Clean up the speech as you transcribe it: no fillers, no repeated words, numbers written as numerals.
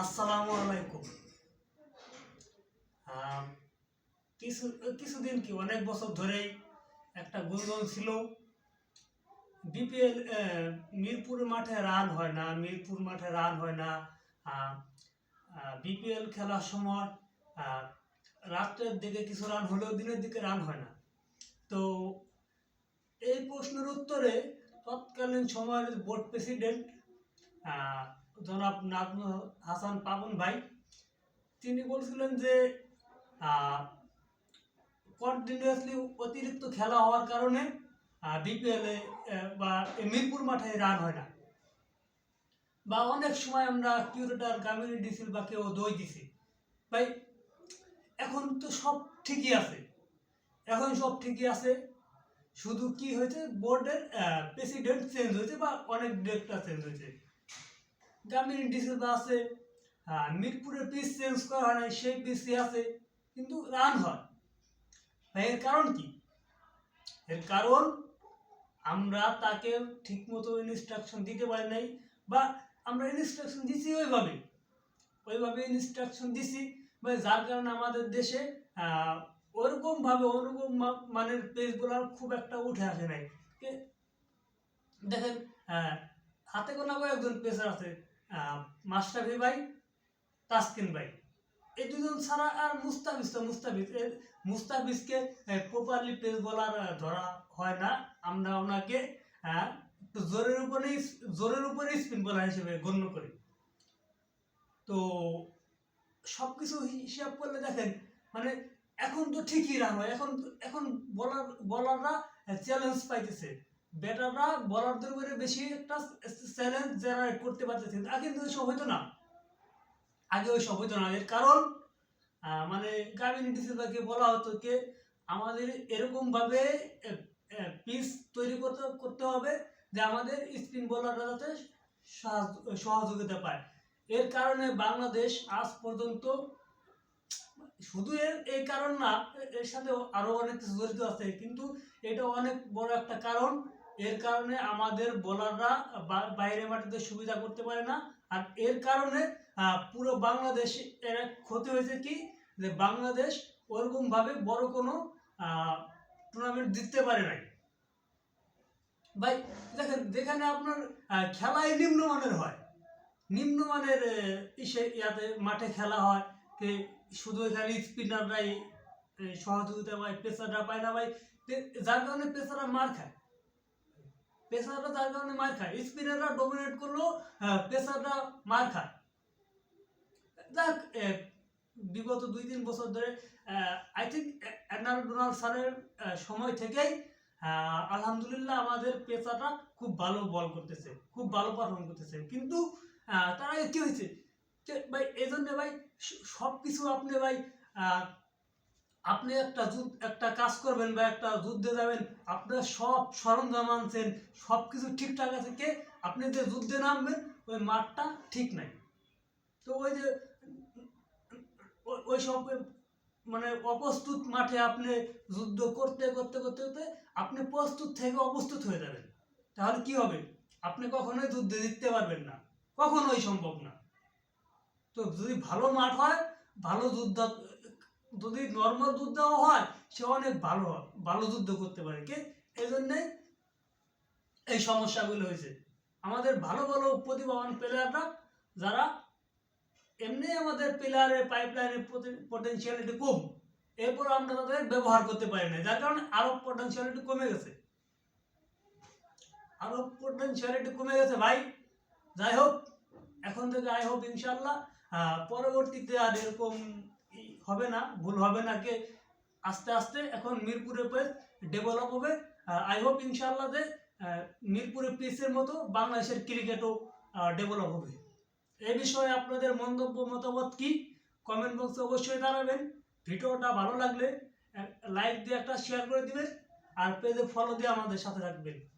আসসালামু আলাইকুম। আহ, কিছুদিন কি অনেক বছর ধরেই একটা গুঞ্জন ছিল, বিপিএল মিরপুর মাঠে রান হয় না, মিরপুর মাঠে রান হয় না। বিপিএল খেলার সময় আহ, রাত্রের দিকে কিছু রান হলেও দিনের দিকে রান হয় না। তো এই প্রশ্নের উত্তরে তৎকালীন সময়ের বোর্ড প্রেসিডেন্ট জনাব নাজমুল হাসান পাপন ভাই তিনি বলছিলেন যে কন্টিনিউয়াসলি অতিরিক্ত খেলা হওয়ার কারণে বিপিএলে বা মিরপুর মাঠে রান হয় না, বা অনেক সময় আমরা কিউরেটার গামিনী দিছিল বা কেউ দই দিছি। ভাই এখন তো সব ঠিকই আছে, এখন সব ঠিকই আছে, শুধু কি হয়েছে বোর্ডের প্রেসিডেন্ট চেঞ্জ হয়েছে বা অনেক ডিরেক্টর চেঞ্জ হয়েছে। গামিনী দিছিল বা আছে, মিরপুরের পিচ চেঞ্জ করা হয় না, সেই পিচই আছে কিন্তু রান হয়। ভাই এর কারণ কি? এর কারণ আমরা তাকে ঠিকমতো ইনস্ট্রাকশন দিতে পারি নাই, বা আমরা ইনস্ট্রাকশন দিছি ওইভাবে ইনস্ট্রাকশন দিছি, বা যার কারণে আমাদের দেশে ওরকম মানের পেস বোলার খুব একটা উঠে আসে নাই। দেখেন, হাতে গোনা কয়েকজন পেসার আছে, মাশরাফি ভাই, তাসকিন ভাই, এই দুজন ছাড়া আর মুস্তাফিজকে প্রপারলি পেস বোলার ধরা হয় না। আমরা ওনাকে একটু জোরের উপরে স্পিন বোলার হিসেবে গণ্য করি। তো সবকিছু হিসাব করলে দেখেন, মানে এখন তো ঠিকই রান হয়, এখন বলাররা চ্যালেঞ্জ পাইতেছে, ব্যাটাররা বলারদের উপরে বেশি একটা চ্যালেঞ্জ জেনারেট করতে পারতেছে। আগে কিন্তু ওইসব হইতো না, এর কারণ মানে কমিউনিটি সিলভারকে বলা হতো যে আমাদের এরকম ভাবে পিচ তৈরি করতে হবে যে আমাদের স্পিন বোলাররা যাতে সহযোগিতা পায়। এর কারণে বাংলাদেশ আজ পর্যন্ত, শুধু এই কারণ না, এর সাথে আরো অনেক কিছু জড়িত আছে, কিন্তু এটা অনেক বড় একটা কারণ। এর কারণে আমাদের বোলাররা বাইরে মাটিতে সুবিধা করতে পারে না, আর এর কারণে পুরো বাংলাদেশ এর ক্ষতি হয়েছে কি, যে বাংলাদেশ ওরকম ভাবে বড় কোনো টুর্নামেন্ট জিততে পারে নাই। ভাই দেখেন, যেখানে আপনার খেলায় নিম্নমানের হয়, নিম্নমানের ইয়াতে মাঠে খেলা হয়, শুধু এখানে স্পিনাররাই সহযোগিতা পায়, পেসাররা পায় না ভাই, যার কারণে পেসাররা মার খায়, স্পিনাররা ডমিনেট করলেও পেসাররা মার খায়। যাক, বিগত 2-3 বছর ধরে আই থিঙ্ক ডোনাল্ড স্যারের সময় থেকেই আলহামদুলিল্লাহ আমাদের পেসাররা খুব ভালো বল করতেছে, খুব ভালো পারফর্ম করতেছে। কিন্তু তারা কি হয়েছে ভাই, এই জন্য ভাই সব কিছু আপনি ভাই আপনি একটা কাজ করবেন বা একটা যুদ্ধে যাবেন, আপনার সব সরঞ্জাম আনছেন, সব কিছু ঠিকঠাক আছে, কে আপনি যে যুদ্ধে নামবেন ওই মাঠটা ঠিক নাই। তো ওই যে ওই সব মানে অপ্রস্তুত মাঠে আপনি যুদ্ধ করতে করতে করতে করতে আপনি প্রস্তুত থেকে অপ্রস্তুত হয়ে যাবেন, তাহলে কি হবে? আপনি কখনোই যুদ্ধে জিততে পারবেন না, কখনোই সম্ভব না। তো যদি ভালো মাঠ হয়, ভালো যুদ্ধ, যদি নর্মাল যুদ্ধও হয়, সে অনেক ভালো যুদ্ধ করতে পারে। এই জন্যে এই সমস্যাগুলো হয়েছে। আমাদের ভালো ভালো প্রতিভাবান প্লেয়াররা, যারা এমনি আমাদের প্লেয়ারের পাইপলাইনের পটেনশিয়ালিটি কম, এরপর আমরা তাদের ব্যবহার করতে পারি না, যার কারণে আরো পটেনশিয়ালিটি কমে গেছে ভাই। যাই হোক, এখন থেকে আই হোপ ইনশাল্লাহ পরবর্তীতে আর এরকম হবে না, ভুল হবে না, কে আস্তে আস্তে এখন মিরপুরের পেস ডেভেলপ হবে। আই হোপ ইনশাল্লাহ যে মিরপুরের পিচের মতো বাংলাদেশের ক্রিকেটও ডেভেলপ হবে। এই বিষয়ে আপনাদের মতামত কি, কমেন্ট বক্সে অবশ্যই জানাবেন। ভিডিওটা ভালো লাগলে লাইক দিয়ে একটা শেয়ার করে দিবেন, আর পেজে ফলো দিয়ে আমাদের সাথে রাখবেন।